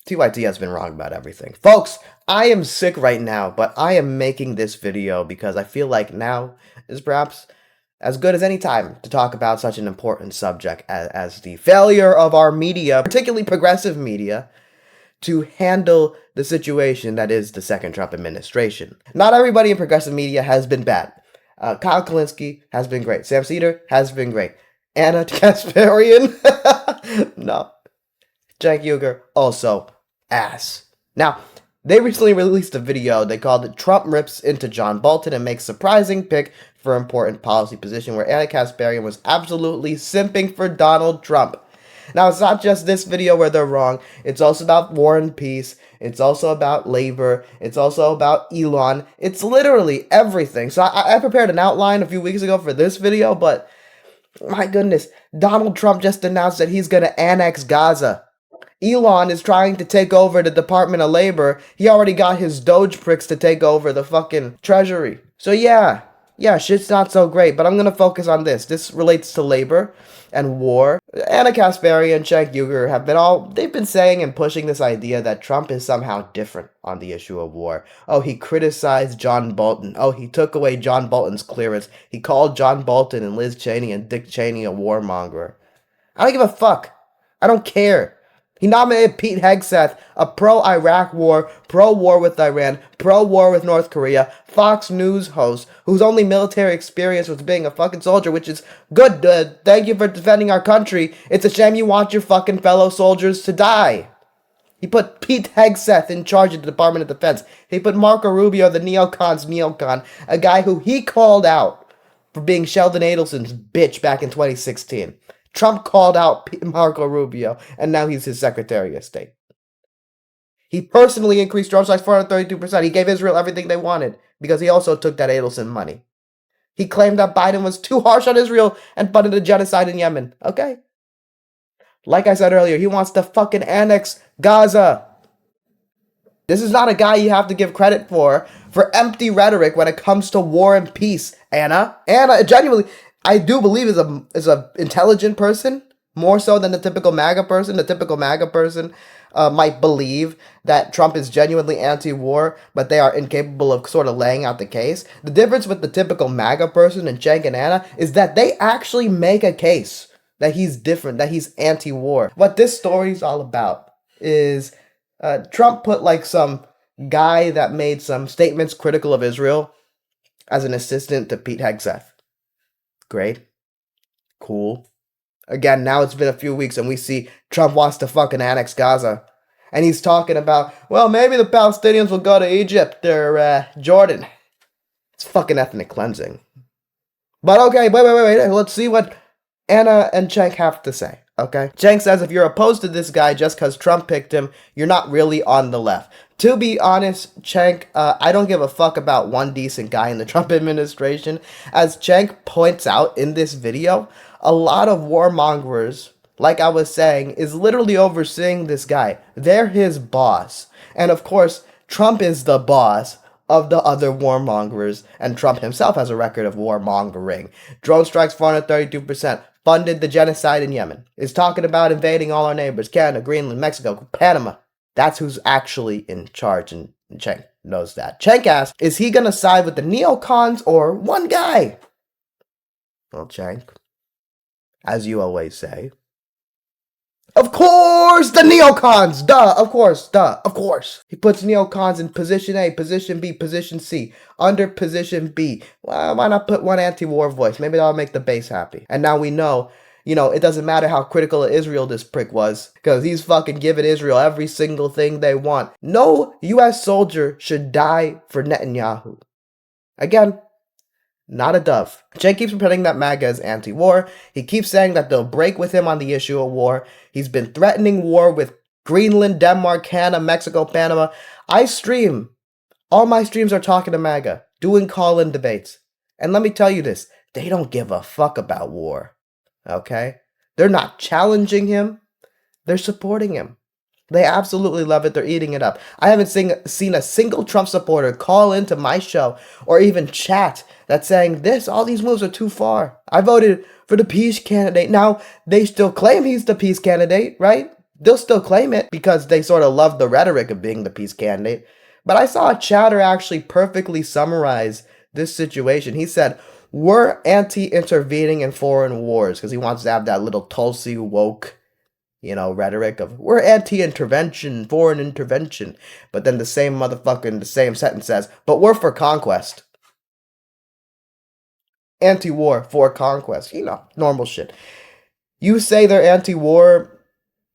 TYT has been wrong about everything. Folks, I am sick right now, but I am making this video because I feel like now is perhaps as good as any time to talk about such an important subject as the failure of our media, particularly progressive media, to handle the situation that is the second Trump administration. Not everybody in progressive media has been bad. Kyle Kalinske has been great. Sam Seder has been great. Anna Kasparian, no. Cenk Uygur, also ass. Now, they recently released a video they called it Trump Rips into John Bolton and Makes Surprising Pick for Important Policy Position, where Anna Kasparian was absolutely simping for Donald Trump. Now, it's not just this video where they're wrong. It's also about war and peace. It's also about labor. It's also about Elon. It's literally everything. So I prepared an outline a few weeks ago for this video, but my goodness, Donald Trump just announced that he's going to annex Gaza. Elon is trying to take over the Department of Labor. He already got his Doge pricks to take over the fucking Treasury. So yeah, shit's not so great, but I'm going to focus on this. This relates to labor and war. Anna Kasparian and Cenk Uygur they've been saying and pushing this idea that Trump is somehow different on the issue of war. Oh, he criticized John Bolton. Oh, he took away John Bolton's clearance. He called John Bolton and Liz Cheney and Dick Cheney a warmonger. I don't give a fuck. I don't care. He nominated Pete Hegseth, a pro-Iraq war, pro-war with Iran, pro-war with North Korea, Fox News host, whose only military experience was being a fucking soldier, which is good. Thank you for defending our country. It's a shame you want your fucking fellow soldiers to die. He put Pete Hegseth in charge of the Department of Defense. He put Marco Rubio, the neocon's neocon, a guy who he called out for being Sheldon Adelson's bitch back in 2016. Trump called out Marco Rubio, and now he's his Secretary of State. He personally increased drone strikes 432%. He gave Israel everything they wanted because he also took that Adelson money. He claimed that Biden was too harsh on Israel and funded a genocide in Yemen. Okay? Like I said earlier, he wants to fucking annex Gaza. This is not a guy you have to give credit for empty rhetoric when it comes to war and peace, Anna. Anna, genuinely, I do believe is a intelligent person, more so than the typical MAGA person. The typical MAGA person might believe that Trump is genuinely anti-war, but they are incapable of sort of laying out the case. The difference with the typical MAGA person and Cenk and Anna is that they actually make a case that he's different, that he's anti-war. What this story is all about is Trump put like some guy that made some statements critical of Israel as an assistant to Pete Hegseth. Great. Cool. Again, now it's been a few weeks and we see Trump wants to fucking annex Gaza. And he's talking about, well, maybe the Palestinians will go to Egypt or Jordan. It's fucking ethnic cleansing. But okay, wait. Let's see what Anna and Cenk have to say, okay? Cenk says if you're opposed to this guy just because Trump picked him, you're not really on the left. To be honest, Cenk, I don't give a fuck about one decent guy in the Trump administration. As Cenk points out in this video, a lot of warmongers, like I was saying, is literally overseeing this guy. They're his boss. And of course, Trump is the boss of the other warmongers, and Trump himself has a record of warmongering. Drone strikes 432%, funded the genocide in Yemen, is talking about invading all our neighbors, Canada, Greenland, Mexico, Panama. That's who's actually in charge, and Cenk knows that. Cenk asks, is he going to side with the neocons or one guy? Well, Cenk, as you always say, of course, the neocons, of course. He puts neocons in position A, position B, position C, under position B. Well, why not put one anti-war voice? Maybe that'll make the base happy. And now we know, it doesn't matter how critical of Israel this prick was, because he's fucking giving Israel every single thing they want. No U.S. soldier should die for Netanyahu. Again, not a dove. Cenk keeps pretending that MAGA is anti-war. He keeps saying that they'll break with him on the issue of war. He's been threatening war with Greenland, Denmark, Canada, Mexico, Panama. All my streams are talking to MAGA, doing call-in debates. And let me tell you this, they don't give a fuck about war. Okay? They're not challenging him. They're supporting him. They absolutely love it. They're eating it up. I haven't seen a single Trump supporter call into my show or even chat that's saying all these moves are too far. I voted for the peace candidate. Now, they still claim he's the peace candidate, right? They'll still claim it because they sort of love the rhetoric of being the peace candidate. But I saw a chatter actually perfectly summarize this situation. He said, we're anti-intervening in foreign wars, because he wants to have that little Tulsi woke, rhetoric of we're anti-intervention, foreign intervention. But then the same motherfucker in the same sentence says, but we're for conquest. Anti-war, for conquest. Normal shit. You say they're anti-war,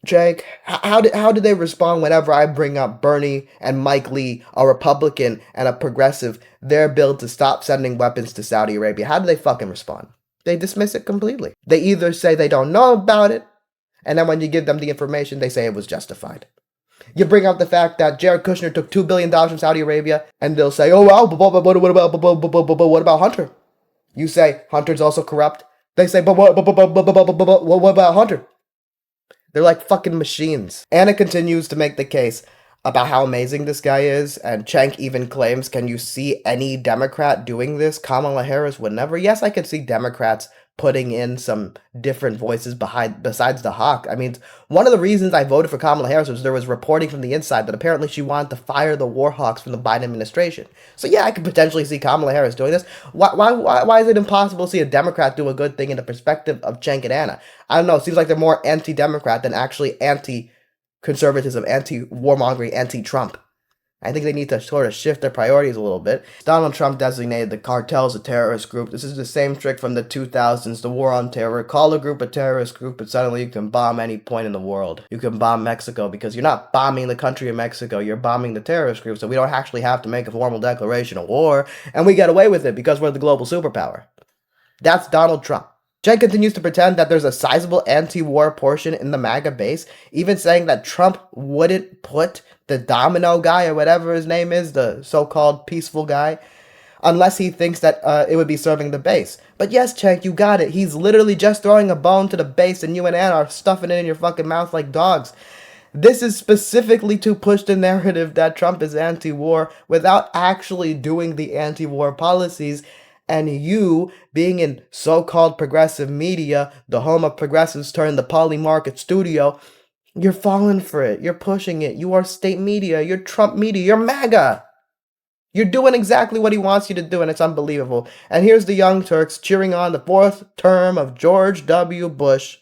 Jake. How did they respond whenever I bring up Bernie and Mike Lee, a Republican and a progressive, their bill to stop sending weapons to Saudi Arabia? How do they fucking respond? They dismiss it completely. They either say they don't know about it, and then when you give them the information, they say it was justified. You bring up the fact that Jared Kushner took $2 billion from Saudi Arabia, and they'll say, oh, well, what about Hunter? You say, Hunter's also corrupt. They say, but what about Hunter? They're like fucking machines. Anna continues to make the case about how amazing this guy is, and Cenk even claims, can you see any Democrat doing this? Kamala Harris would never. Yes, I can see Democrats putting in some different voices besides the hawk. I mean, one of the reasons I voted for Kamala Harris was there was reporting from the inside that apparently she wanted to fire the war hawks from the Biden administration. So yeah, I could potentially see Kamala Harris doing this. Why is it impossible to see a Democrat do a good thing in the perspective of Cenk and Anna? I don't know. It seems like they're more anti-Democrat than actually anti-conservatism, anti-warmongering, anti-Trump. I think they need to sort of shift their priorities a little bit. Donald Trump designated the cartels a terrorist group. This is the same trick from the 2000s, the war on terror. Call a group a terrorist group, and suddenly you can bomb any point in the world. You can bomb Mexico because you're not bombing the country of Mexico, you're bombing the terrorist group, so we don't actually have to make a formal declaration of war, and we get away with it because we're the global superpower. That's Donald Trump. Cenk continues to pretend that there's a sizable anti-war portion in the MAGA base, even saying that Trump wouldn't put the domino guy or whatever his name is, the so-called peaceful guy, unless he thinks that it would be serving the base. But yes, Cenk, you got it. He's literally just throwing a bone to the base, and you and Anna are stuffing it in your fucking mouth like dogs. This is specifically to push the narrative that Trump is anti-war without actually doing the anti-war policies. And you, being in so-called progressive media, the home of progressives turned the poly market studio, you're falling for it. You're pushing it. You are state media. You're Trump media. You're MAGA. You're doing exactly what he wants you to do, and it's unbelievable. And here's the Young Turks cheering on the fourth term of George W. Bush,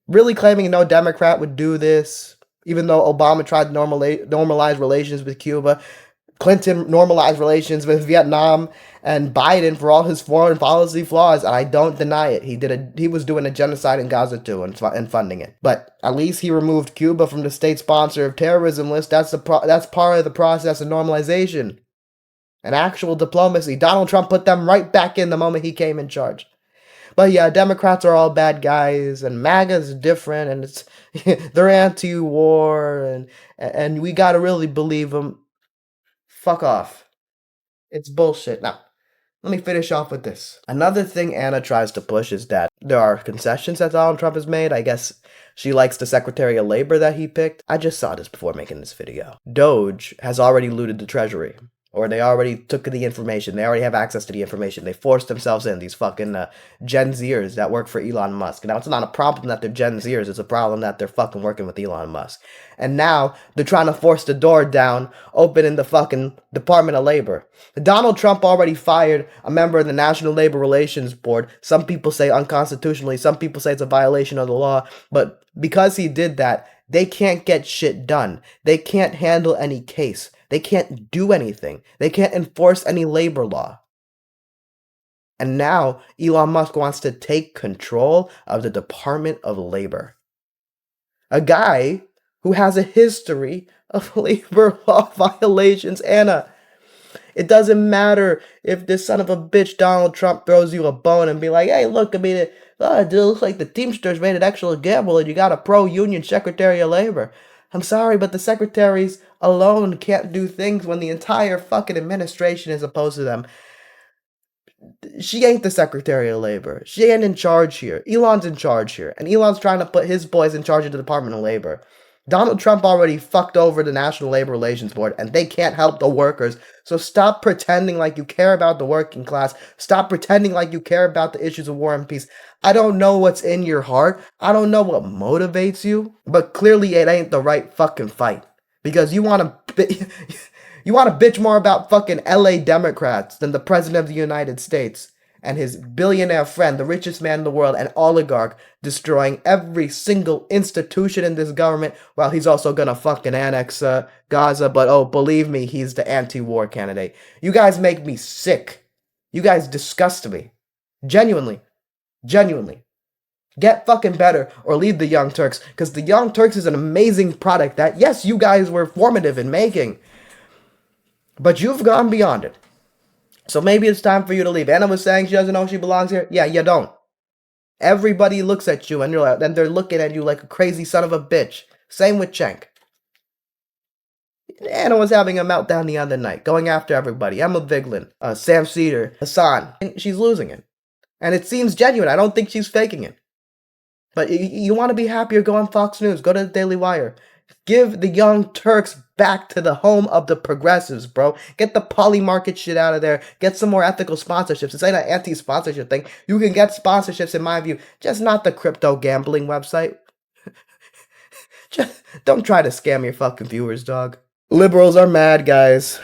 really claiming no Democrat would do this, even though Obama tried to normalize relations with Cuba. Clinton normalized relations with Vietnam, and Biden, for all his foreign policy flaws, and I don't deny it, he was doing a genocide in Gaza too and funding it. But at least he removed Cuba from the state sponsor of terrorism list. That's part of the process of normalization and actual diplomacy. Donald Trump put them right back in the moment he came in charge. But yeah, Democrats are all bad guys, and MAGA's different, and it's they're anti-war, and we gotta really believe them. Fuck off. It's bullshit. Now, let me finish off with this. Another thing Anna tries to push is that there are concessions that Donald Trump has made. I guess she likes the Secretary of Labor that he picked. I just saw this before making this video. Doge has already looted the Treasury. Or they already took the information. They already have access to the information. They forced themselves in, these fucking Gen Zers that work for Elon Musk. Now, it's not a problem that they're Gen Zers. It's a problem that they're fucking working with Elon Musk. And now, they're trying to force the door down, open in the fucking Department of Labor. Donald Trump already fired a member of the National Labor Relations Board. Some people say unconstitutionally. Some people say it's a violation of the law. But because he did that, they can't get shit done. They can't handle any case. They can't do anything. They can't enforce any labor law. And now Elon Musk wants to take control of the Department of Labor. A guy who has a history of labor law violations. Anna, it doesn't matter if this son of a bitch Donald Trump throws you a bone and be like, hey, look, I mean, it looks like the Teamsters made an extra gamble and you got a pro-union Secretary of Labor. I'm sorry, but the secretaries alone can't do things when the entire fucking administration is opposed to them. She ain't the Secretary of Labor. She ain't in charge here. Elon's in charge here. And Elon's trying to put his boys in charge of the Department of Labor. Donald Trump already fucked over the National Labor Relations Board, and they can't help the workers. So stop pretending like you care about the working class. Stop pretending like you care about the issues of war and peace. I don't know what's in your heart. I don't know what motivates you, but clearly it ain't the right fucking fight. Because you want to you want to bitch more about fucking LA Democrats than the President of the United States and his billionaire friend, the richest man in the world, an oligarch, destroying every single institution in this government while he's also gonna fucking annex Gaza. But oh, believe me, he's the anti-war candidate. You guys make me sick. You guys disgust me. Genuinely. Genuinely. Get fucking better or leave the Young Turks, because the Young Turks is an amazing product that, yes, you guys were formative in making, but you've gone beyond it. So maybe it's time for you to leave. Anna was saying she doesn't know she belongs here. Yeah, you don't. Everybody looks at you and they're looking at you like a crazy son of a bitch. Same with Cenk. Anna was having a meltdown the other night, going after everybody. Emma Vigeland, Sam Seder, Hassan. And she's losing it. And it seems genuine. I don't think she's faking it. But you want to be happier, go on Fox News. Go to the Daily Wire. Give the Young Turks back to the home of the progressives, bro. Get the poly market shit out of there. Get some more ethical sponsorships. It's not an anti-sponsorship thing. You can get sponsorships, in my view, just not the crypto gambling website. Just don't try to scam your fucking viewers, dog. Liberals are mad, guys.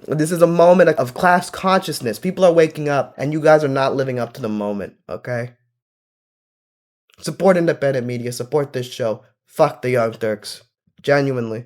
This is a moment of class consciousness. People are waking up, and you guys are not living up to the moment, okay? Support independent media. Support this show. Fuck the Young Turks. Genuinely.